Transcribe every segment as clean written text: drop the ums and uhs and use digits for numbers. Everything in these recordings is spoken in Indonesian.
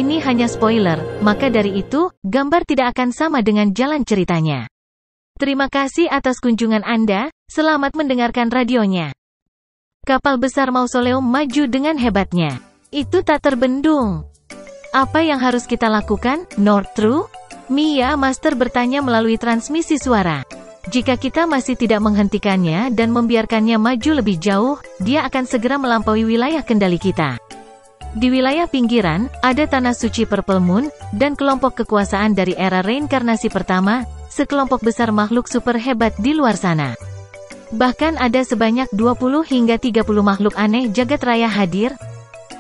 Ini hanya spoiler, maka dari itu, gambar tidak akan sama dengan jalan ceritanya. Terima kasih atas kunjungan Anda, selamat mendengarkan radionya. Kapal besar Mausoleum maju dengan hebatnya. Itu tak terbendung. Apa yang harus kita lakukan, North True? Mia Master bertanya melalui transmisi suara. Jika kita masih tidak menghentikannya dan membiarkannya maju lebih jauh, dia akan segera melampaui wilayah kendali kita. Di wilayah pinggiran, ada tanah suci Purple Moon, dan kelompok kekuasaan dari era reinkarnasi pertama, sekelompok besar makhluk super hebat di luar sana. Bahkan ada sebanyak 20 hingga 30 makhluk aneh jagat raya hadir.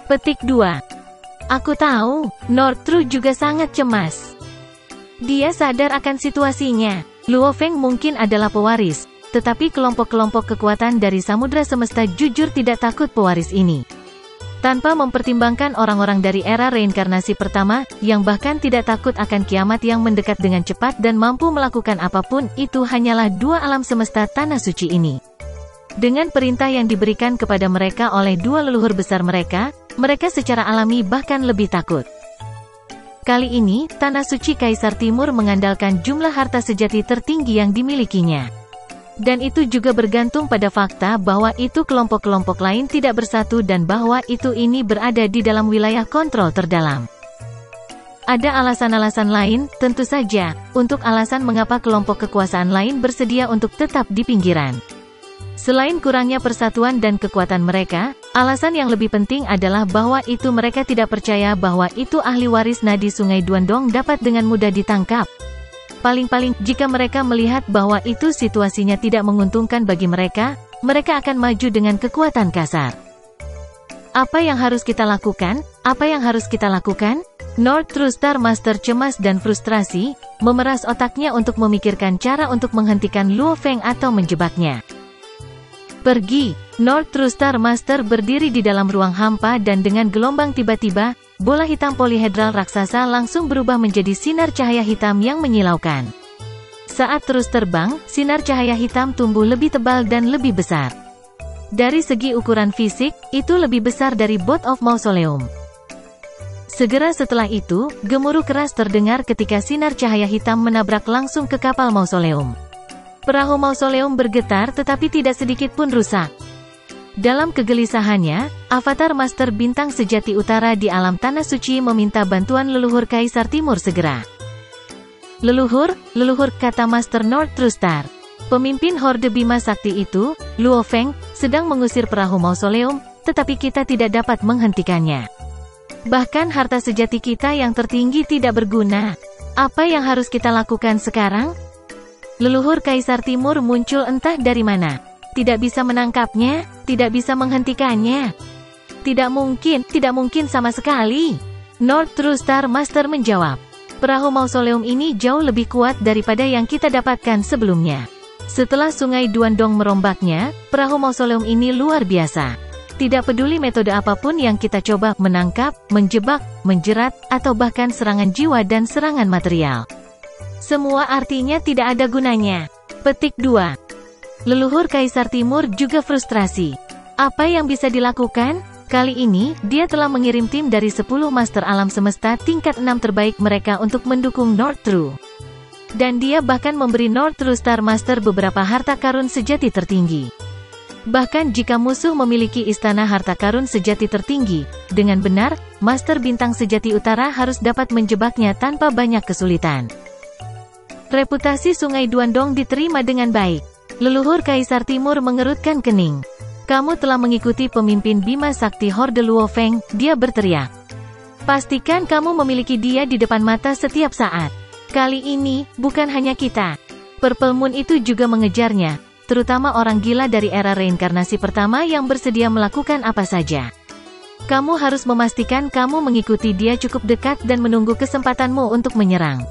Petik 2. Aku tahu, North True juga sangat cemas. Dia sadar akan situasinya. Luo Feng mungkin adalah pewaris, tetapi kelompok-kelompok kekuatan dari samudra semesta jujur tidak takut pewaris ini. Tanpa mempertimbangkan orang-orang dari era reinkarnasi pertama, yang bahkan tidak takut akan kiamat yang mendekat dengan cepat dan mampu melakukan apapun, itu hanyalah dua alam semesta tanah suci ini. Dengan perintah yang diberikan kepada mereka oleh dua leluhur besar mereka, mereka secara alami bahkan lebih takut. Kali ini, tanah suci Kaisar Timur mengandalkan jumlah harta sejati tertinggi yang dimilikinya. Dan itu juga bergantung pada fakta bahwa itu kelompok-kelompok lain tidak bersatu dan bahwa ini berada di dalam wilayah kontrol terdalam. Ada alasan-alasan lain, tentu saja, untuk alasan mengapa kelompok kekuasaan lain bersedia untuk tetap di pinggiran. Selain kurangnya persatuan dan kekuatan mereka, alasan yang lebih penting adalah bahwa mereka tidak percaya bahwa ahli waris nadi Sungai Duandong dapat dengan mudah ditangkap. Paling-paling, jika mereka melihat bahwa situasinya tidak menguntungkan bagi mereka, mereka akan maju dengan kekuatan kasar. Apa yang harus kita lakukan? Apa yang harus kita lakukan? North True Star Master cemas dan frustrasi, memeras otaknya untuk memikirkan cara untuk menghentikan Luo Feng atau menjebaknya. Pergi. North True Star Master berdiri di dalam ruang hampa dan dengan gelombang tiba-tiba, bola hitam polihedral raksasa langsung berubah menjadi sinar cahaya hitam yang menyilaukan. Saat terus terbang, sinar cahaya hitam tumbuh lebih tebal dan lebih besar. Dari segi ukuran fisik, itu lebih besar dari Boat of Mausoleum. Segera setelah itu, gemuruh keras terdengar ketika sinar cahaya hitam menabrak langsung ke kapal Mausoleum. Perahu Mausoleum bergetar tetapi tidak sedikit pun rusak. Dalam kegelisahannya, Avatar Master Bintang Sejati Utara di alam Tanah Suci meminta bantuan leluhur Kaisar Timur segera. Leluhur, kata Master North True Star. Pemimpin Horde Bima Sakti itu, Luo Feng, sedang mengusir perahu Mausoleum, tetapi kita tidak dapat menghentikannya. Bahkan harta sejati kita yang tertinggi tidak berguna. Apa yang harus kita lakukan sekarang? Leluhur Kaisar Timur muncul entah dari mana. Tidak bisa menangkapnya, tidak bisa menghentikannya. Tidak mungkin sama sekali. North True Star Master menjawab. Perahu Mausoleum ini jauh lebih kuat daripada yang kita dapatkan sebelumnya. Setelah Sungai Duandong merombaknya, perahu Mausoleum ini luar biasa. Tidak peduli metode apapun yang kita coba, menangkap, menjebak, menjerat, atau bahkan serangan jiwa dan serangan material. Semua artinya tidak ada gunanya. Petik 2. Leluhur Kaisar Timur juga frustrasi. Apa yang bisa dilakukan? Kali ini, dia telah mengirim tim dari 10 Master Alam Semesta tingkat 6 terbaik mereka untuk mendukung North True. Dan dia bahkan memberi North True Star Master beberapa harta karun sejati tertinggi. Bahkan jika musuh memiliki istana harta karun sejati tertinggi, dengan benar, Master Bintang Sejati Utara harus dapat menjebaknya tanpa banyak kesulitan. Reputasi Sungai Duandong diterima dengan baik. Leluhur Kaisar Timur mengerutkan kening. Kamu telah mengikuti pemimpin Bima Sakti Horde Luo Feng, dia berteriak. Pastikan kamu memiliki dia di depan mata setiap saat. Kali ini, bukan hanya kita. Purple Moon itu juga mengejarnya, terutama orang gila dari era reinkarnasi pertama yang bersedia melakukan apa saja. Kamu harus memastikan kamu mengikuti dia cukup dekat dan menunggu kesempatanmu untuk menyerang.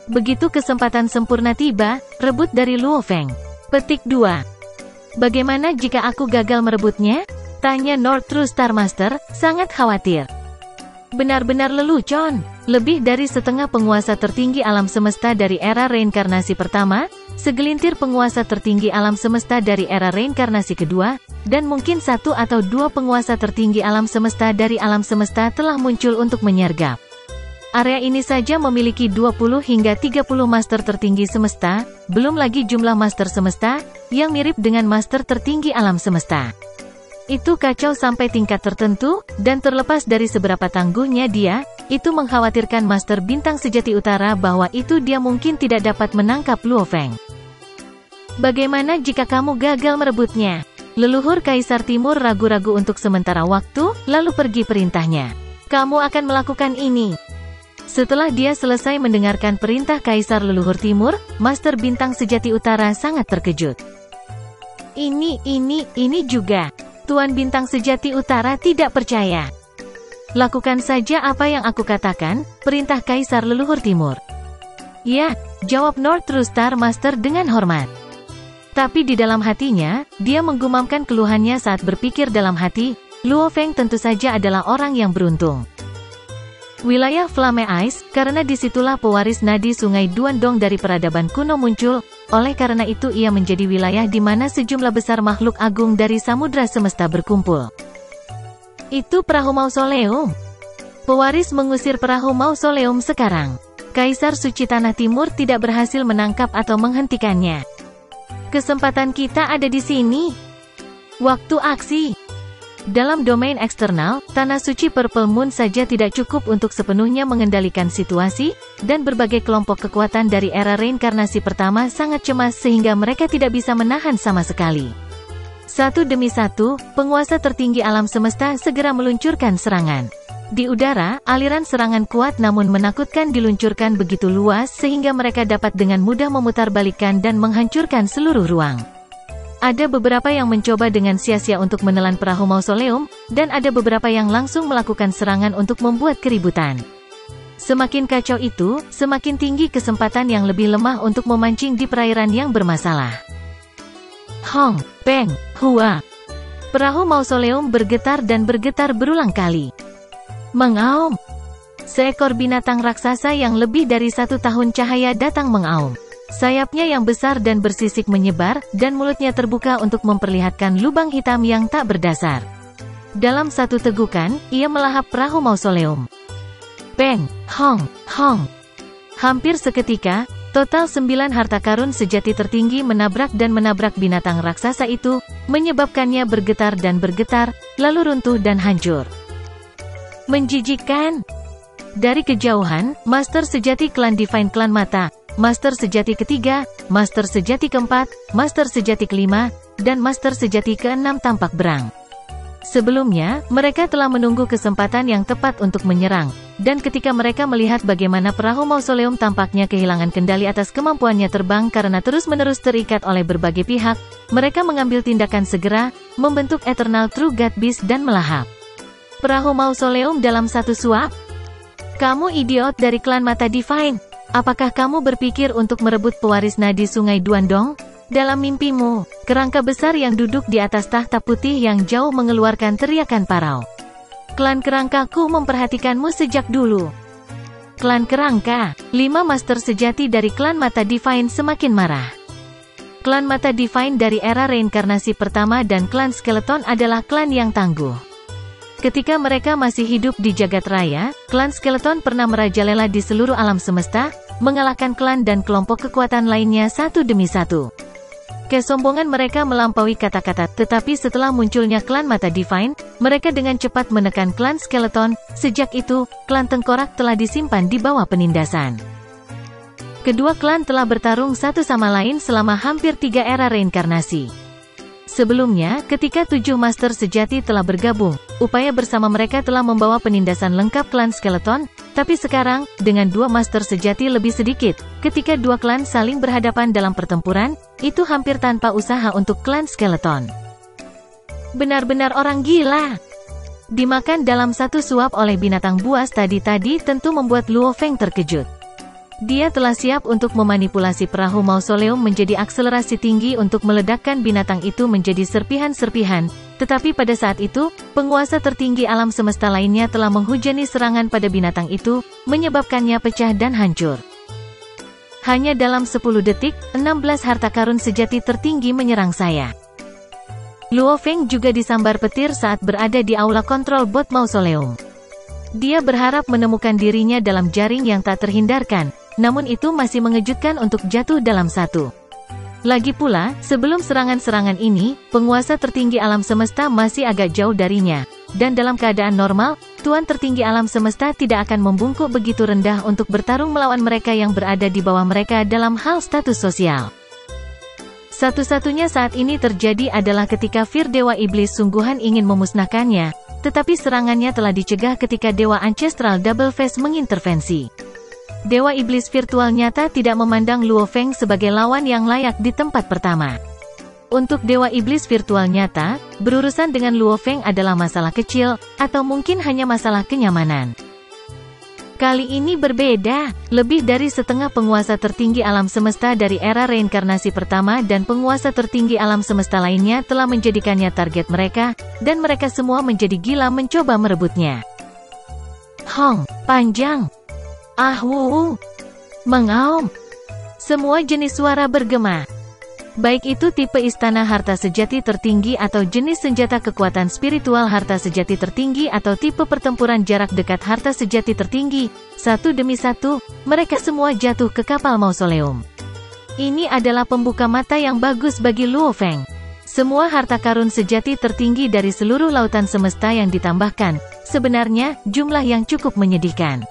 Begitu kesempatan sempurna tiba, rebut dari Luo Feng. Petik 2. Bagaimana jika aku gagal merebutnya? Tanya North True Star Master, sangat khawatir. Benar-benar lelucon. Lebih dari setengah penguasa tertinggi alam semesta dari era reinkarnasi pertama, segelintir penguasa tertinggi alam semesta dari era reinkarnasi kedua, dan mungkin 1 atau 2 penguasa tertinggi alam semesta dari alam semesta telah muncul untuk menyergap. Area ini saja memiliki 20 hingga 30 master tertinggi semesta, belum lagi jumlah master semesta, yang mirip dengan master tertinggi alam semesta. Itu kacau sampai tingkat tertentu, dan terlepas dari seberapa tangguhnya dia, itu mengkhawatirkan Master Bintang Sejati Utara bahwa itu dia mungkin tidak dapat menangkap Luo Feng. Bagaimana jika kamu gagal merebutnya? Leluhur Kaisar Timur ragu-ragu untuk sementara waktu, lalu pergi perintahnya. Kamu akan melakukan ini. Setelah dia selesai mendengarkan perintah Kaisar Leluhur Timur, Master Bintang Sejati Utara sangat terkejut. Ini juga. Tuan Bintang Sejati Utara tidak percaya. Lakukan saja apa yang aku katakan, perintah Kaisar Leluhur Timur. Ya, jawab North True Star Master dengan hormat. Tapi di dalam hatinya, dia menggumamkan keluhannya saat berpikir dalam hati, Luo Feng tentu saja adalah orang yang beruntung. Wilayah Flame Ice, karena disitulah pewaris nadi Sungai Duandong dari peradaban kuno muncul, oleh karena itu ia menjadi wilayah di mana sejumlah besar makhluk agung dari samudra semesta berkumpul. Itu perahu mausoleum. Pewaris mengusir perahu mausoleum sekarang. Kaisar Suci Tanah Timur tidak berhasil menangkap atau menghentikannya. Kesempatan kita ada di sini. Waktu aksi. Dalam domain eksternal, Tanah Suci Purple Moon saja tidak cukup untuk sepenuhnya mengendalikan situasi, dan berbagai kelompok kekuatan dari era reinkarnasi pertama sangat cemas sehingga mereka tidak bisa menahan sama sekali. Satu demi satu, penguasa tertinggi alam semesta segera meluncurkan serangan. Di udara, aliran serangan kuat namun menakutkan diluncurkan begitu luas sehingga mereka dapat dengan mudah memutarbalikkan dan menghancurkan seluruh ruang. Ada beberapa yang mencoba dengan sia-sia untuk menelan perahu mausoleum, dan ada beberapa yang langsung melakukan serangan untuk membuat keributan. Semakin kacau itu, semakin tinggi kesempatan yang lebih lemah untuk memancing di perairan yang bermasalah. Hong, Peng, Hua. Perahu mausoleum bergetar dan bergetar berulang kali. Mengaum. Seekor binatang raksasa yang lebih dari 1 tahun cahaya datang mengaum. Sayapnya yang besar dan bersisik menyebar, dan mulutnya terbuka untuk memperlihatkan lubang hitam yang tak berdasar. Dalam satu tegukan, ia melahap perahu mausoleum. Peng, Hong, Hong. Hampir seketika, total 9 harta karun sejati tertinggi menabrak dan menabrak binatang raksasa itu, menyebabkannya bergetar dan bergetar, lalu runtuh dan hancur. Menjijikkan. Dari kejauhan, Master Sejati Klan Divine Klan Mata, Master Sejati ketiga, Master Sejati keempat, Master Sejati kelima, dan Master Sejati keenam tampak berang. Sebelumnya, mereka telah menunggu kesempatan yang tepat untuk menyerang, dan ketika mereka melihat bagaimana perahu mausoleum tampaknya kehilangan kendali atas kemampuannya terbang karena terus-menerus terikat oleh berbagai pihak, mereka mengambil tindakan segera, membentuk Eternal True God Beast dan melahap perahu mausoleum dalam satu suap. Kamu idiot dari Klan Mata Divine. Apakah kamu berpikir untuk merebut pewaris nadi Sungai Duandong? Dalam mimpimu, kerangka besar yang duduk di atas tahta putih yang jauh mengeluarkan teriakan parau. Klan Kerangkaku memperhatikanmu sejak dulu. Klan Kerangka, 5 master sejati dari Klan Mata Divine semakin marah. Klan Mata Divine dari era reinkarnasi pertama dan Klan Skeleton adalah klan yang tangguh. Ketika mereka masih hidup di jagat raya, Klan Skeleton pernah merajalela di seluruh alam semesta, mengalahkan klan dan kelompok kekuatan lainnya satu demi satu. Kesombongan mereka melampaui kata-kata, tetapi setelah munculnya Klan Mata Divine, mereka dengan cepat menekan Klan Skeleton. Sejak itu, Klan Tengkorak telah disimpan di bawah penindasan. Kedua klan telah bertarung satu sama lain selama hampir 3 era reinkarnasi. Sebelumnya, ketika 7 master sejati telah bergabung, upaya bersama mereka telah membawa penindasan lengkap Klan Skeleton, tapi sekarang, dengan 2 master sejati lebih sedikit, ketika 2 klan saling berhadapan dalam pertempuran, itu hampir tanpa usaha untuk Klan Skeleton. Benar-benar orang gila. Dimakan dalam satu suap oleh binatang buas tadi tentu membuat Luo Feng terkejut. Dia telah siap untuk memanipulasi perahu mausoleum menjadi akselerasi tinggi untuk meledakkan binatang itu menjadi serpihan-serpihan, tetapi pada saat itu, penguasa tertinggi alam semesta lainnya telah menghujani serangan pada binatang itu, menyebabkannya pecah dan hancur. Hanya dalam 10 detik, 16 harta karun sejati tertinggi menyerang saya. Luo Feng juga disambar petir saat berada di aula kontrol bot mausoleum. Dia berharap menemukan dirinya dalam jaring yang tak terhindarkan, namun itu masih mengejutkan untuk jatuh dalam satu. Lagi pula, sebelum serangan-serangan ini, penguasa tertinggi alam semesta masih agak jauh darinya. Dan dalam keadaan normal, Tuan tertinggi alam semesta tidak akan membungkuk begitu rendah untuk bertarung melawan mereka yang berada di bawah mereka dalam hal status sosial. Satu-satunya saat ini terjadi adalah ketika Fir Dewa Iblis sungguhan ingin memusnahkannya, tetapi serangannya telah dicegah ketika Dewa Ancestral Double Face mengintervensi. Dewa Iblis virtual nyata tidak memandang Luo Feng sebagai lawan yang layak di tempat pertama. Untuk Dewa Iblis virtual nyata, berurusan dengan Luo Feng adalah masalah kecil, atau mungkin hanya masalah kenyamanan. Kali ini berbeda, lebih dari setengah penguasa tertinggi alam semesta dari era reinkarnasi pertama dan penguasa tertinggi alam semesta lainnya telah menjadikannya target mereka, dan mereka semua menjadi gila mencoba merebutnya. Hong, panjang. Ahwu, mengaum. Semua jenis suara bergema. Baik itu tipe istana harta sejati tertinggi atau jenis senjata kekuatan spiritual harta sejati tertinggi atau tipe pertempuran jarak dekat harta sejati tertinggi, satu demi satu, mereka semua jatuh ke kapal mausoleum. Ini adalah pembuka mata yang bagus bagi Luo Feng. Semua harta karun sejati tertinggi dari seluruh lautan semesta yang ditambahkan, sebenarnya, jumlah yang cukup menyedihkan.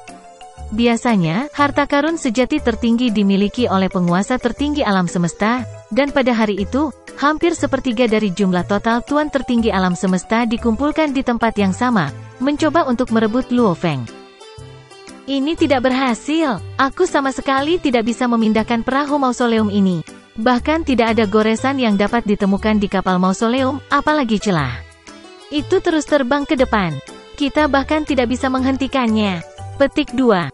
Biasanya, harta karun sejati tertinggi dimiliki oleh penguasa tertinggi alam semesta, dan pada hari itu, hampir sepertiga dari jumlah total Tuan tertinggi alam semesta dikumpulkan di tempat yang sama, mencoba untuk merebut Luo Feng. Ini tidak berhasil, aku sama sekali tidak bisa memindahkan perahu mausoleum ini. Bahkan tidak ada goresan yang dapat ditemukan di kapal mausoleum, apalagi celah. Itu terus terbang ke depan. Kita bahkan tidak bisa menghentikannya. Petik 2.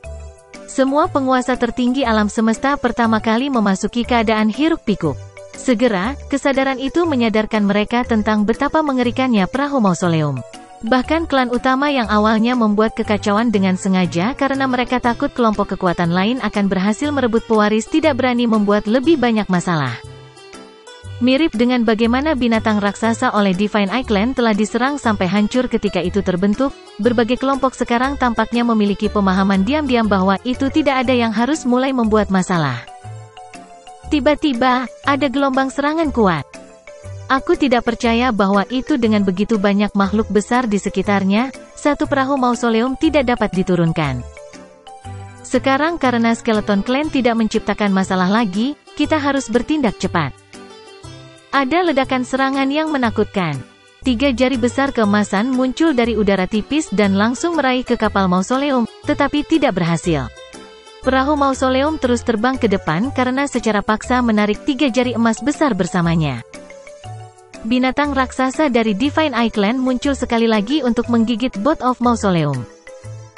Semua penguasa tertinggi alam semesta pertama kali memasuki keadaan hiruk-pikuk. Segera, kesadaran itu menyadarkan mereka tentang betapa mengerikannya perahu mausoleum. Bahkan klan utama yang awalnya membuat kekacauan dengan sengaja karena mereka takut kelompok kekuatan lain akan berhasil merebut pewaris tidak berani membuat lebih banyak masalah. Mirip dengan bagaimana binatang raksasa oleh Divine Eye Clan telah diserang sampai hancur ketika itu terbentuk, berbagai kelompok sekarang tampaknya memiliki pemahaman diam-diam bahwa itu tidak ada yang harus mulai membuat masalah. Tiba-tiba, ada gelombang serangan kuat. Aku tidak percaya bahwa itu dengan begitu banyak makhluk besar di sekitarnya, satu perahu mausoleum tidak dapat diturunkan. Sekarang karena Skeleton Clan tidak menciptakan masalah lagi, kita harus bertindak cepat. Ada ledakan serangan yang menakutkan. 3 jari besar keemasan muncul dari udara tipis dan langsung meraih ke kapal mausoleum, tetapi tidak berhasil. Perahu mausoleum terus terbang ke depan karena secara paksa menarik 3 jari emas besar bersamanya. Binatang raksasa dari Divine Eye Clan muncul sekali lagi untuk menggigit Boat of Mausoleum.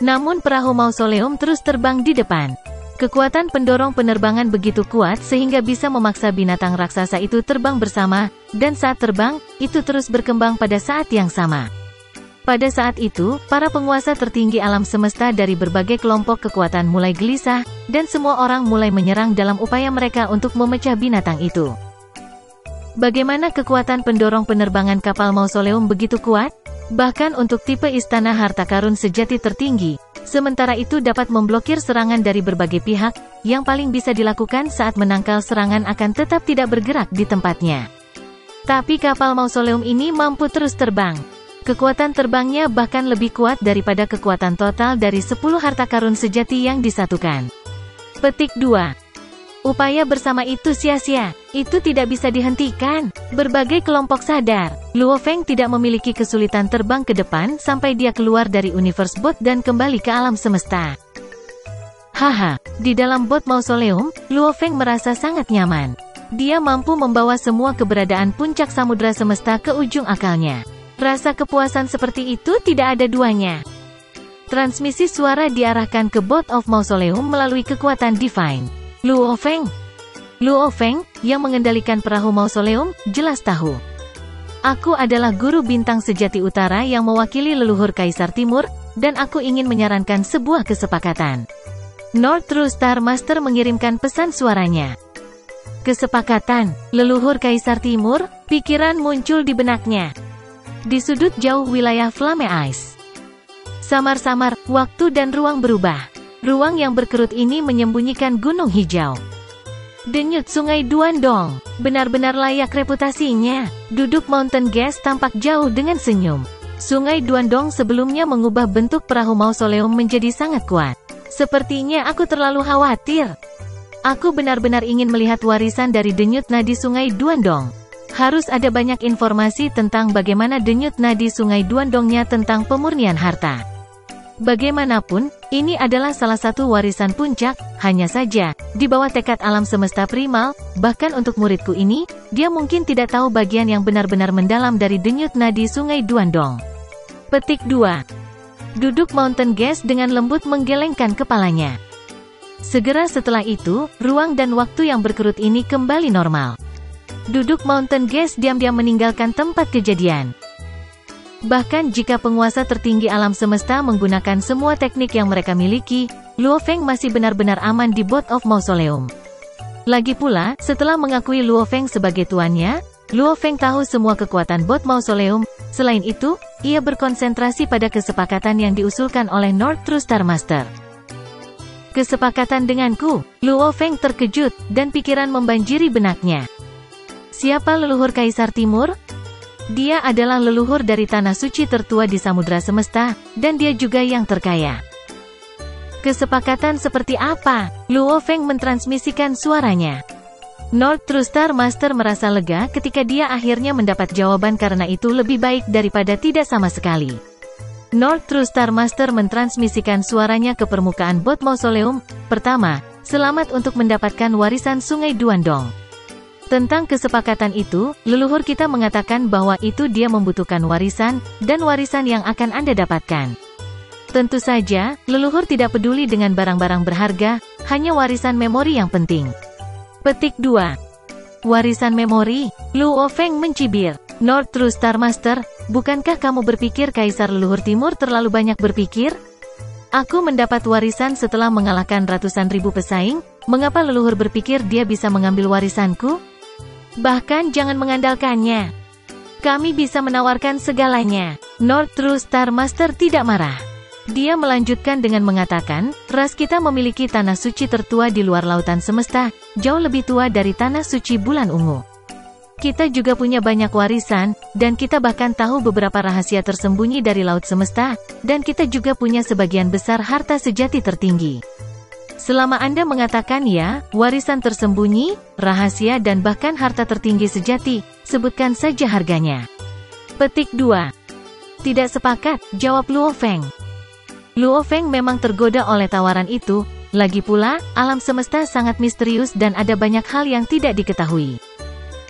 Namun perahu mausoleum terus terbang di depan. Kekuatan pendorong penerbangan begitu kuat sehingga bisa memaksa binatang raksasa itu terbang bersama, dan saat terbang, itu terus berkembang pada saat yang sama. Pada saat itu, para penguasa tertinggi alam semesta dari berbagai kelompok kekuatan mulai gelisah, dan semua orang mulai menyerang dalam upaya mereka untuk memecah binatang itu. Bagaimana kekuatan pendorong penerbangan kapal mausoleum begitu kuat? Bahkan untuk tipe istana harta karun sejati tertinggi, sementara itu dapat memblokir serangan dari berbagai pihak, yang paling bisa dilakukan saat menangkal serangan akan tetap tidak bergerak di tempatnya. Tapi kapal mausoleum ini mampu terus terbang. Kekuatan terbangnya bahkan lebih kuat daripada kekuatan total dari 10 harta karun sejati yang disatukan. Petik 2. Upaya bersama itu sia-sia, itu tidak bisa dihentikan. Berbagai kelompok sadar, Luo Feng tidak memiliki kesulitan terbang ke depan sampai dia keluar dari Universe Boat dan kembali ke alam semesta. Haha, di dalam bot mausoleum, Luo Feng merasa sangat nyaman. Dia mampu membawa semua keberadaan puncak samudra semesta ke ujung akalnya. Rasa kepuasan seperti itu tidak ada duanya. Transmisi suara diarahkan ke Boat of Mausoleum melalui kekuatan Divine. Luo Feng, yang mengendalikan perahu mausoleum, jelas tahu. Aku adalah guru bintang sejati utara yang mewakili leluhur Kaisar Timur, dan aku ingin menyarankan sebuah kesepakatan. North True Star Master mengirimkan pesan suaranya. Kesepakatan, leluhur Kaisar Timur, pikiran muncul di benaknya. Di sudut jauh wilayah Flame Ice. Samar-samar, waktu dan ruang berubah. Ruang yang berkerut ini menyembunyikan gunung hijau. Denyut Sungai Duandong, benar-benar layak reputasinya. Duduk Mountain Gas tampak jauh dengan senyum. Sungai Duandong sebelumnya mengubah bentuk perahu mausoleum menjadi sangat kuat. Sepertinya aku terlalu khawatir. Aku benar-benar ingin melihat warisan dari denyut nadi Sungai Duandong. Harus ada banyak informasi tentang bagaimana denyut nadi Sungai Duandongnya tentang pemurnian harta. Bagaimanapun, ini adalah salah satu warisan puncak, hanya saja, di bawah tekad alam semesta primal, bahkan untuk muridku ini, dia mungkin tidak tahu bagian yang benar-benar mendalam dari denyut nadi Sungai Duandong. Petik 2. Duduk Mountain Gas dengan lembut menggelengkan kepalanya. Segera setelah itu, ruang dan waktu yang berkerut ini kembali normal. Duduk Mountain Gas diam-diam meninggalkan tempat kejadian. Bahkan jika penguasa tertinggi alam semesta menggunakan semua teknik yang mereka miliki, Luo Feng masih benar-benar aman di Boat of Mausoleum. Lagi pula, setelah mengakui Luo Feng sebagai tuannya, Luo Feng tahu semua kekuatan Boat Mausoleum. Selain itu, ia berkonsentrasi pada kesepakatan yang diusulkan oleh North True Star Master. Kesepakatan denganku, Luo Feng terkejut, dan pikiran membanjiri benaknya. Siapa leluhur Kaisar Timur? Dia adalah leluhur dari tanah suci tertua di Samudra Semesta, dan dia juga yang terkaya. Kesepakatan seperti apa? Luo Feng mentransmisikan suaranya. North True Star Master merasa lega ketika dia akhirnya mendapat jawaban, karena itu lebih baik daripada tidak sama sekali. North True Star Master mentransmisikan suaranya ke permukaan Boat Mausoleum. Pertama, selamat untuk mendapatkan warisan Sungai Duandong. Tentang kesepakatan itu, leluhur kita mengatakan bahwa itu dia membutuhkan warisan, dan warisan yang akan Anda dapatkan. Tentu saja, leluhur tidak peduli dengan barang-barang berharga, hanya warisan memori yang penting. Petik 2. Warisan memori? Luo Feng mencibir. North True Star Master, bukankah kamu berpikir Kaisar Leluhur Timur terlalu banyak berpikir? Aku mendapat warisan setelah mengalahkan ratusan ribu pesaing, mengapa leluhur berpikir dia bisa mengambil warisanku? Bahkan jangan mengandalkannya. Kami bisa menawarkan segalanya. North True Star Master tidak marah. Dia melanjutkan dengan mengatakan, ras kita memiliki tanah suci tertua di luar lautan semesta, jauh lebih tua dari tanah suci bulan ungu. Kita juga punya banyak warisan, dan kita bahkan tahu beberapa rahasia tersembunyi dari laut semesta, dan kita juga punya sebagian besar harta sejati tertinggi. Selama Anda mengatakan ya, warisan tersembunyi, rahasia dan bahkan harta tertinggi sejati, sebutkan saja harganya. Petik 2. Tidak sepakat, jawab Luo Feng. Luo Feng memang tergoda oleh tawaran itu, lagi pula, alam semesta sangat misterius dan ada banyak hal yang tidak diketahui.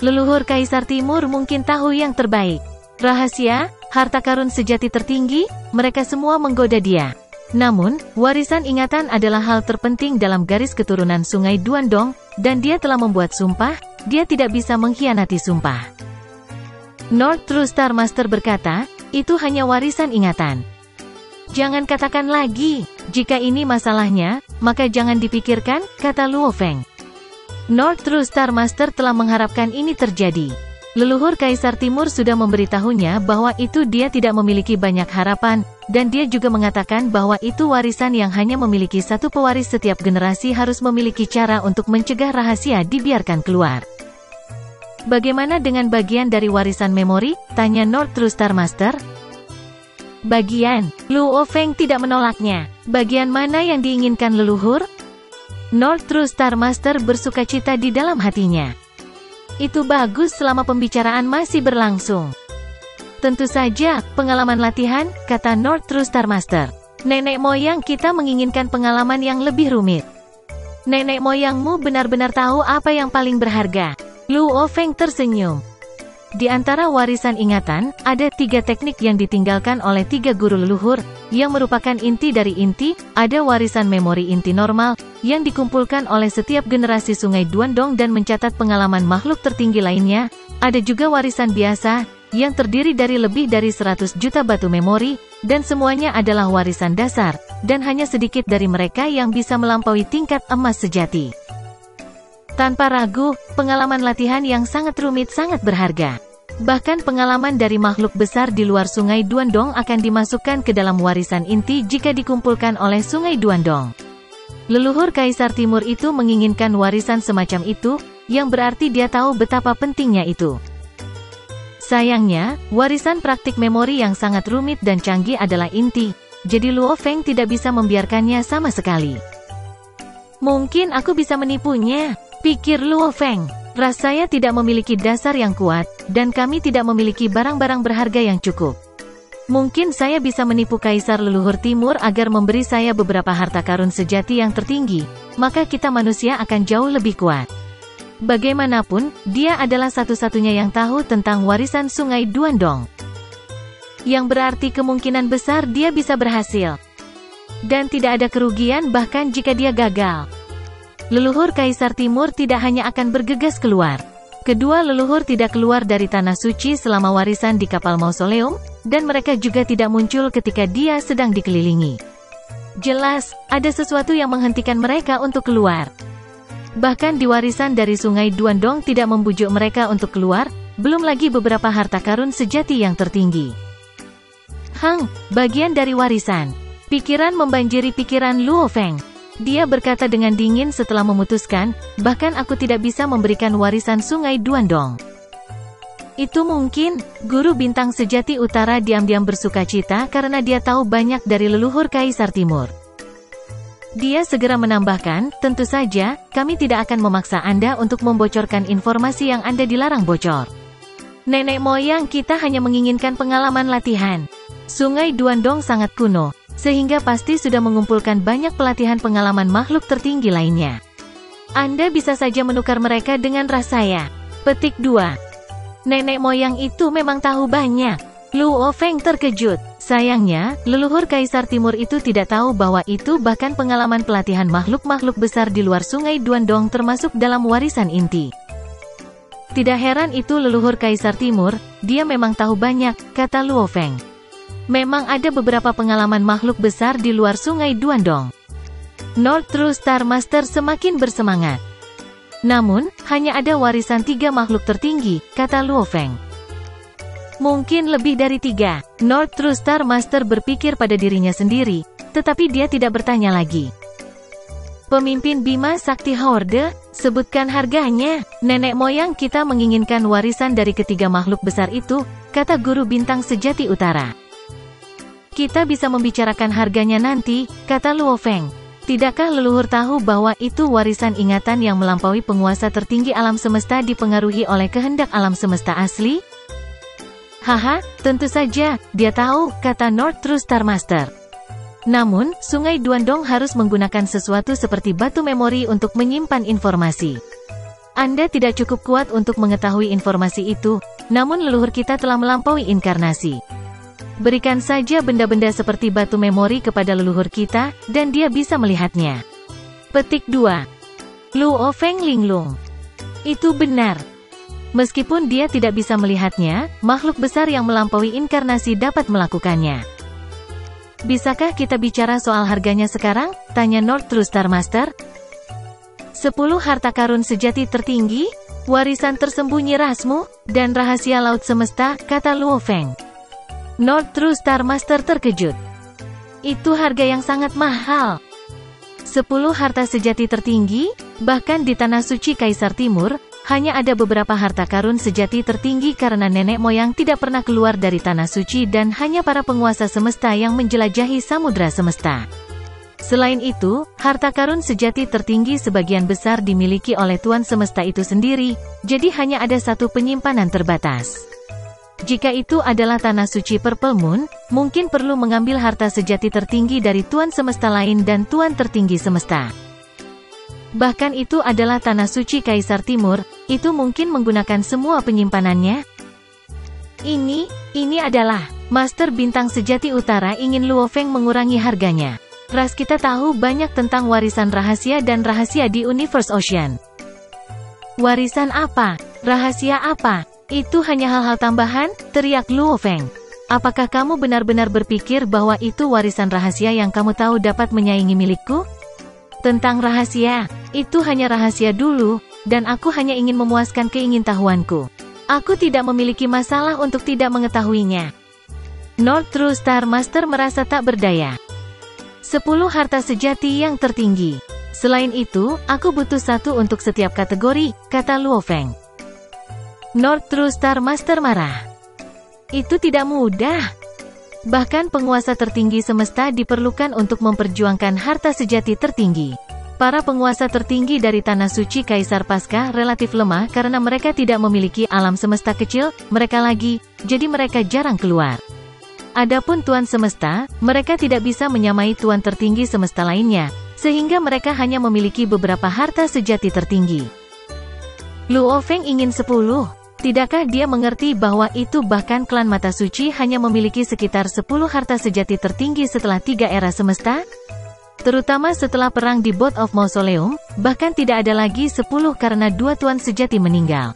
Leluhur Kaisar Timur mungkin tahu yang terbaik. Rahasia, harta karun sejati tertinggi, mereka semua menggoda dia. Namun, warisan ingatan adalah hal terpenting dalam garis keturunan Sungai Duandong, dan dia telah membuat sumpah, dia tidak bisa mengkhianati sumpah. North True Star Master berkata, itu hanya warisan ingatan. Jangan katakan lagi, jika ini masalahnya, maka jangan dipikirkan, kata Luo Feng. North True Star Master telah mengharapkan ini terjadi. Leluhur Kaisar Timur sudah memberitahunya bahwa itu dia tidak memiliki banyak harapan, dan dia juga mengatakan bahwa itu warisan yang hanya memiliki satu pewaris. Setiap generasi harus memiliki cara untuk mencegah rahasia dibiarkan keluar. Bagaimana dengan bagian dari warisan memori? Tanya North True Star Master. Bagian? Luo Feng tidak menolaknya. Bagian mana yang diinginkan leluhur? North True Star Master bersukacita di dalam hatinya. Itu bagus selama pembicaraan masih berlangsung. Tentu saja, pengalaman latihan, kata North True Star Master. Nenek moyang kita menginginkan pengalaman yang lebih rumit. Nenek moyangmu benar-benar tahu apa yang paling berharga. Luo Feng tersenyum. Di antara warisan ingatan, ada 3 teknik yang ditinggalkan oleh 3 guru leluhur, yang merupakan inti dari inti. Ada warisan memori inti normal, yang dikumpulkan oleh setiap generasi Sungai Duandong dan mencatat pengalaman makhluk tertinggi lainnya. Ada juga warisan biasa, yang terdiri dari lebih dari 100 juta batu memori, dan semuanya adalah warisan dasar, dan hanya sedikit dari mereka yang bisa melampaui tingkat emas sejati. Tanpa ragu, pengalaman latihan yang sangat rumit sangat berharga. Bahkan pengalaman dari makhluk besar di luar Sungai Duandong akan dimasukkan ke dalam warisan inti jika dikumpulkan oleh Sungai Duandong. Leluhur Kaisar Timur itu menginginkan warisan semacam itu, yang berarti dia tahu betapa pentingnya itu. Sayangnya, warisan praktik memori yang sangat rumit dan canggih adalah inti, jadi Luo Feng tidak bisa membiarkannya sama sekali. Mungkin aku bisa menipunya, pikir Luo Feng. Ras saya tidak memiliki dasar yang kuat, dan kami tidak memiliki barang-barang berharga yang cukup. Mungkin saya bisa menipu Kaisar Leluhur Timur agar memberi saya beberapa harta karun sejati yang tertinggi, maka kita manusia akan jauh lebih kuat. Bagaimanapun, dia adalah satu-satunya yang tahu tentang warisan Sungai Duandong. Yang berarti kemungkinan besar dia bisa berhasil. Dan tidak ada kerugian bahkan jika dia gagal. Leluhur Kaisar Timur tidak hanya akan bergegas keluar. Kedua leluhur tidak keluar dari Tanah Suci selama warisan di kapal mausoleum, dan mereka juga tidak muncul ketika dia sedang dikelilingi. Jelas, ada sesuatu yang menghentikan mereka untuk keluar. Bahkan di warisan dari Sungai Duandong tidak membujuk mereka untuk keluar, belum lagi beberapa harta karun sejati yang tertinggi. Bagian dari warisan. Pikiran membanjiri pikiran Luo Feng. Dia berkata dengan dingin setelah memutuskan, bahkan aku tidak bisa memberikan warisan Sungai Duandong. Itu mungkin, Guru Bintang Sejati Utara diam-diam bersukacita karena dia tahu banyak dari leluhur Kaisar Timur. Dia segera menambahkan, tentu saja, kami tidak akan memaksa Anda untuk membocorkan informasi yang Anda dilarang bocor. Nenek moyang kita hanya menginginkan pengalaman latihan. Sungai Duandong sangat kuno, sehingga pasti sudah mengumpulkan banyak pelatihan pengalaman makhluk tertinggi lainnya. Anda bisa saja menukar mereka dengan ras saya. Petik 2. Nenek moyang itu memang tahu banyak. Luo Feng terkejut. Sayangnya, leluhur Kaisar Timur itu tidak tahu bahwa itu bahkan pengalaman pelatihan makhluk-makhluk besar di luar Sungai Duandong termasuk dalam warisan inti. Tidak heran itu leluhur Kaisar Timur, dia memang tahu banyak, kata Luo Feng. Memang ada beberapa pengalaman makhluk besar di luar Sungai Duandong. North True Star Master semakin bersemangat. Namun, hanya ada warisan 3 makhluk tertinggi, kata Luo Feng. Mungkin lebih dari 3. North True Star Master berpikir pada dirinya sendiri, tetapi dia tidak bertanya lagi. Pemimpin Bima Sakti Horde, sebutkan harganya. Nenek moyang kita menginginkan warisan dari ketiga makhluk besar itu, kata Guru Bintang Sejati Utara. Kita bisa membicarakan harganya nanti, kata Luo Feng. Tidakkah leluhur tahu bahwa itu warisan ingatan yang melampaui penguasa tertinggi alam semesta dipengaruhi oleh kehendak alam semesta asli? Haha, tentu saja, dia tahu, kata North True Star Master. Namun, Sungai Duandong harus menggunakan sesuatu seperti batu memori untuk menyimpan informasi. Anda tidak cukup kuat untuk mengetahui informasi itu, namun leluhur kita telah melampaui inkarnasi. Berikan saja benda-benda seperti batu memori kepada leluhur kita, dan dia bisa melihatnya. Petik 2. Luo Feng linglung. Itu benar. Meskipun dia tidak bisa melihatnya, makhluk besar yang melampaui inkarnasi dapat melakukannya. Bisakah kita bicara soal harganya sekarang? Tanya North True Star Master. 10 harta karun sejati tertinggi, warisan tersembunyi rasmu, dan rahasia laut semesta, kata Luo Feng. North True Star Master terkejut. Itu harga yang sangat mahal. 10 harta sejati tertinggi, bahkan di Tanah Suci Kaisar Timur, hanya ada beberapa harta karun sejati tertinggi karena nenek moyang tidak pernah keluar dari Tanah Suci dan hanya para penguasa semesta yang menjelajahi samudra semesta. Selain itu, harta karun sejati tertinggi sebagian besar dimiliki oleh Tuan Semesta itu sendiri, jadi hanya ada satu penyimpanan terbatas. Jika itu adalah Tanah Suci Purple Moon, mungkin perlu mengambil harta sejati tertinggi dari Tuan Semesta lain dan Tuan Tertinggi Semesta. Bahkan itu adalah Tanah Suci Kaisar Timur, itu mungkin menggunakan semua penyimpanannya. Ini adalah, Master Bintang Sejati Utara ingin Luo Feng mengurangi harganya. Ras kita tahu banyak tentang warisan rahasia dan rahasia di Universe Ocean. Warisan apa? Rahasia apa? Itu hanya hal-hal tambahan, teriak Luo Feng. Apakah kamu benar-benar berpikir bahwa itu warisan rahasia yang kamu tahu dapat menyaingi milikku? Tentang rahasia, itu hanya rahasia dulu, dan aku hanya ingin memuaskan keingintahuanku. Aku tidak memiliki masalah untuk tidak mengetahuinya. North True Star Master merasa tak berdaya. 10 harta sejati yang tertinggi. Selain itu, aku butuh 1 untuk setiap kategori, kata Luo Feng. North True Star Master marah. Itu tidak mudah. Bahkan penguasa tertinggi semesta diperlukan untuk memperjuangkan harta sejati tertinggi. Para penguasa tertinggi dari Tanah Suci Kaisar Paskah relatif lemah karena mereka tidak memiliki alam semesta kecil, mereka lagi, jadi mereka jarang keluar. Adapun Tuan Semesta, mereka tidak bisa menyamai Tuan tertinggi semesta lainnya, sehingga mereka hanya memiliki beberapa harta sejati tertinggi. Luo Feng ingin 10. Tidakkah dia mengerti bahwa itu bahkan klan Mata Suci hanya memiliki sekitar 10 harta sejati tertinggi setelah 3 era semesta? Terutama setelah perang di Boat of Mausoleum, bahkan tidak ada lagi 10 karena 2 tuan sejati meninggal.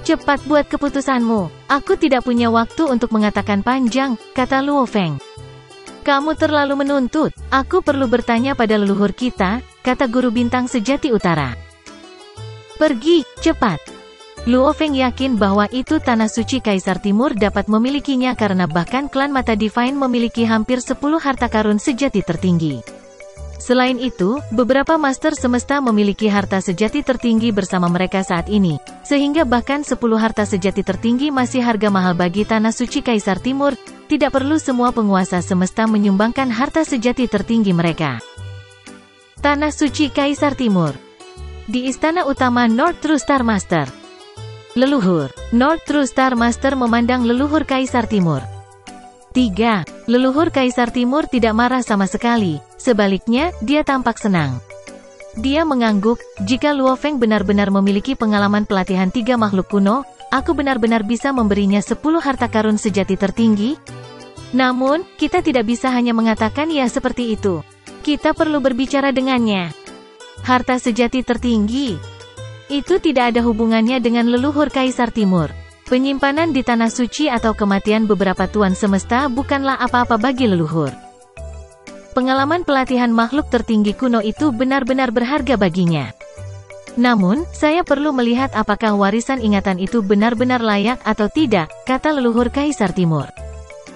Cepat buat keputusanmu, aku tidak punya waktu untuk mengatakan panjang, kata Luo Feng. Kamu terlalu menuntut, aku perlu bertanya pada leluhur kita, kata guru bintang sejati utara. Pergi, cepat. Luo Feng yakin bahwa itu Tanah Suci Kaisar Timur dapat memilikinya karena bahkan klan Mata Divine memiliki hampir 10 harta karun sejati tertinggi. Selain itu, beberapa Master Semesta memiliki harta sejati tertinggi bersama mereka saat ini, sehingga bahkan 10 harta sejati tertinggi masih harga mahal bagi Tanah Suci Kaisar Timur, tidak perlu semua penguasa semesta menyumbangkan harta sejati tertinggi mereka. Tanah Suci Kaisar Timur. Di Istana Utama North True Star Master. Leluhur. North True Star Master memandang leluhur Kaisar Timur. 3. Leluhur Kaisar Timur tidak marah sama sekali, sebaliknya, dia tampak senang. Dia mengangguk, jika Luo Feng benar-benar memiliki pengalaman pelatihan 3 makhluk kuno, aku benar-benar bisa memberinya 10 harta karun sejati tertinggi. Namun, kita tidak bisa hanya mengatakan ya seperti itu. Kita perlu berbicara dengannya. Harta sejati tertinggi. Itu tidak ada hubungannya dengan leluhur Kaisar Timur. Penyimpanan di Tanah Suci atau kematian beberapa tuan semesta bukanlah apa-apa bagi leluhur. Pengalaman pelatihan makhluk tertinggi kuno itu benar-benar berharga baginya. Namun, saya perlu melihat apakah warisan ingatan itu benar-benar layak atau tidak, kata leluhur Kaisar Timur.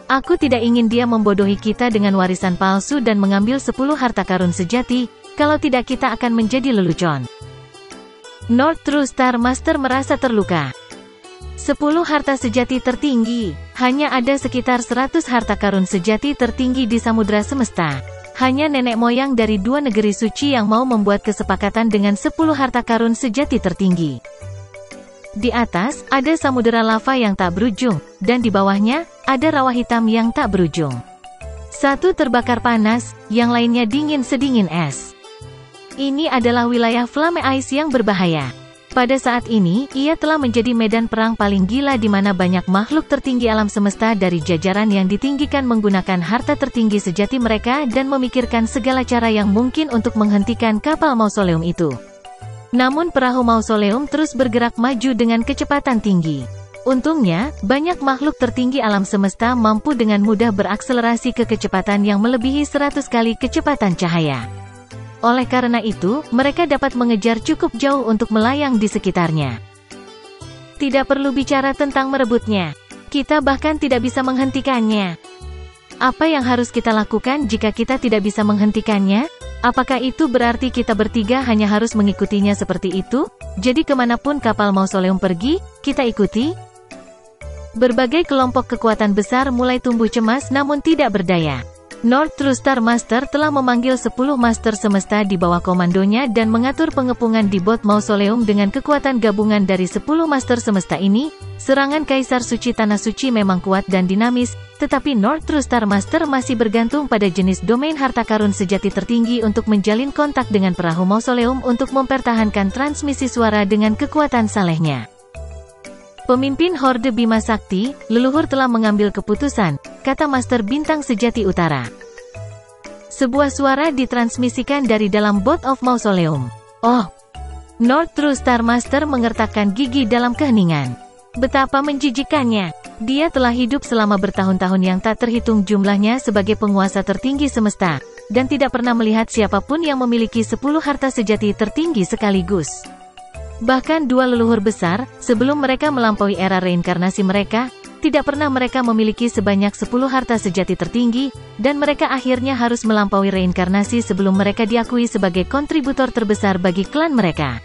Aku tidak ingin dia membodohi kita dengan warisan palsu dan mengambil 10 harta karun sejati, kalau tidak kita akan menjadi lelucon. North True Star Master merasa terluka. 10 harta sejati tertinggi, hanya ada sekitar 100 harta karun sejati tertinggi di samudera semesta. Hanya nenek moyang dari 2 negeri suci yang mau membuat kesepakatan dengan 10 harta karun sejati tertinggi. Di atas, ada samudera lava yang tak berujung, dan di bawahnya, ada rawa hitam yang tak berujung. Satu terbakar panas, yang lainnya dingin sedingin es. Ini adalah wilayah Flame Ice yang berbahaya. Pada saat ini, ia telah menjadi medan perang paling gila di mana banyak makhluk tertinggi alam semesta dari jajaran yang ditinggikan menggunakan harta tertinggi sejati mereka dan memikirkan segala cara yang mungkin untuk menghentikan kapal mausoleum itu. Namun perahu mausoleum terus bergerak maju dengan kecepatan tinggi. Untungnya, banyak makhluk tertinggi alam semesta mampu dengan mudah berakselerasi ke kecepatan yang melebihi 100 kali kecepatan cahaya. Oleh karena itu, mereka dapat mengejar cukup jauh untuk melayang di sekitarnya. Tidak perlu bicara tentang merebutnya. Kita bahkan tidak bisa menghentikannya. Apa yang harus kita lakukan jika kita tidak bisa menghentikannya? Apakah itu berarti kita bertiga hanya harus mengikutinya seperti itu? Jadi kemanapun kapal mausoleum pergi, kita ikuti? Berbagai kelompok kekuatan besar mulai tumbuh cemas namun tidak berdaya. North True Star Master telah memanggil 10 Master Semesta di bawah komandonya dan mengatur pengepungan di Boat Mausoleum dengan kekuatan gabungan dari 10 Master Semesta ini. Serangan Kaisar Suci Tanah Suci memang kuat dan dinamis, tetapi North True Star Master masih bergantung pada jenis domain harta karun sejati tertinggi untuk menjalin kontak dengan perahu mausoleum untuk mempertahankan transmisi suara dengan kekuatan salehnya. Pemimpin Horde Bima Sakti, leluhur telah mengambil keputusan, kata Master Bintang Sejati Utara. Sebuah suara ditransmisikan dari dalam Boat of Mausoleum. Oh! North True Star Master mengertakkan gigi dalam keheningan. Betapa menjijikannya. Dia telah hidup selama bertahun-tahun yang tak terhitung jumlahnya sebagai penguasa tertinggi semesta, dan tidak pernah melihat siapapun yang memiliki 10 harta sejati tertinggi sekaligus. Bahkan dua leluhur besar, sebelum mereka melampaui era reinkarnasi mereka, tidak pernah mereka memiliki sebanyak 10 harta sejati tertinggi, dan mereka akhirnya harus melampaui reinkarnasi sebelum mereka diakui sebagai kontributor terbesar bagi klan mereka.